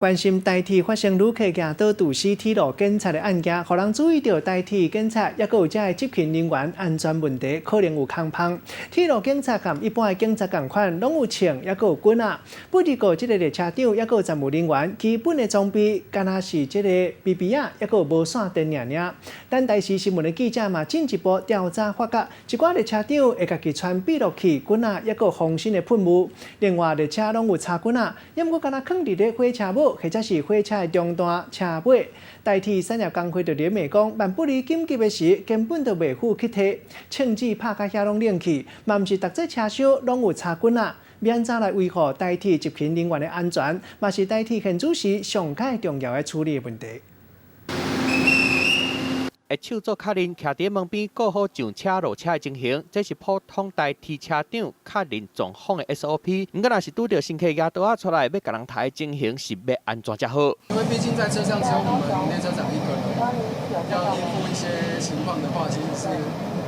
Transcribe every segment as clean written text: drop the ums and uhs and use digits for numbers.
关心台铁发生旅客行倒堵死铁路检查的案件，互人注意到台铁检查，也有这执勤人员安全问题可能有空碰。铁路警察跟一般的警察同款，拢有枪，也有棍啊。不过，这个列车长也有站务人员，基本的装备敢若是这个 BB 啊，也有无线电尔。但台视新闻的记者嘛，进一步调查发觉，一寡列车长会家己穿闭路器、棍啊，也有防身的喷雾。另外，列车拢有插棍啊，也毋过敢若放伫咧火车母。或者是火车的中段车尾，台铁产业工会就联袂讲，万不离紧急的时，根本就袂付去提，枪支拍甲遐拢冷去，嘛毋是逐只车厢拢有插棍啊，免怎来维护台铁执勤人员的安全，嘛是台铁现主时上界重要的处理问题。会手做客人徛伫门边顾好上车落车的情形，这是普通台铁车长客人状况的 SOP。不过，若是拄到乘客举刀啊出来要甲人抬的情形，是要安怎才好？因为毕竟在车上只有我们列车长一个人，要应付一些情况的话，其实是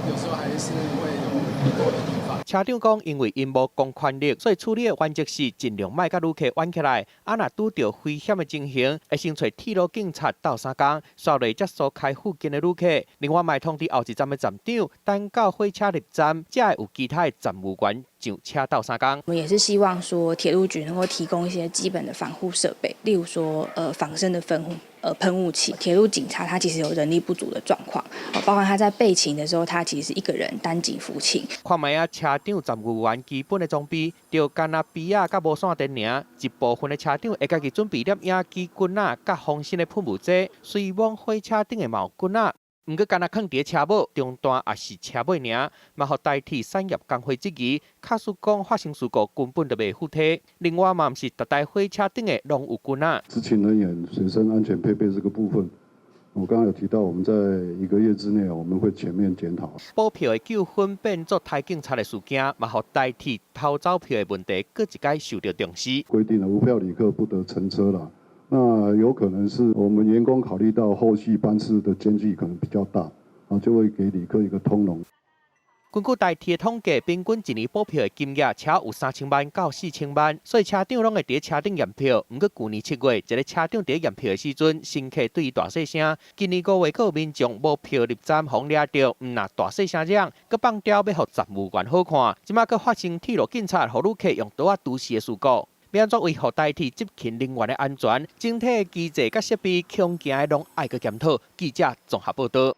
有时候还是会有不妥的地方。车长讲，因为因无公权力，所以处理的原则是尽量莫甲旅客弯起来。啊，若拄到危险的情形，会先找铁路警察斗相共，刷落接疏开附近的旅客。另外，通知后一站的站长，等到火车入站，才会有其他的站务员上车斗相共。我们也是希望说，铁路局能够提供一些基本的防护设备，例如说仿生的喷雾器。铁路警察他其实有人力不足的状况，包括他在备勤的时候，他其实是一个人单机服勤。看卖啊，车长站务员基本的装备，就干那笔啊，甲无线电尔。一部分的车长会家己准备摄影机、棍啊，甲防身的喷雾剂，随往火车顶的毛棍啊。毋过，干那放伫车尾、中段也是车尾尔，嘛互代替产业工会质疑。卡叔讲发生事故根本就袂付体。另外嘛，毋是逐台火车顶的拢有棍啊。执勤人员随身安全配备这个部分，我刚刚有提到，我们在1个月之内，我们会全面检讨。补票的纠纷变作台警察的事件，嘛互代替偷走票的问题，搁一届受到重视。规定了无票旅客不得乘车啦。那有可能是我们员工考虑到后续班次的间距可能比较大，就会给旅客一个通融。根据台铁的统计，平均一年补票的金额车有3000万到4000万，所以车长拢会伫车顶验票。不过去年7月，一个车长伫验票的时阵，乘客对伊大细声。今年5月，有民众无票入站，互掠着，毋若大细声嚷，佮放刁要互站务员好看。即马佮发生铁路警察互旅客用刀啊堵死的事故。要安怎维护代替执勤人员的安全？整体的机制甲设备，恐惊拢爱个检讨。记者综合报道。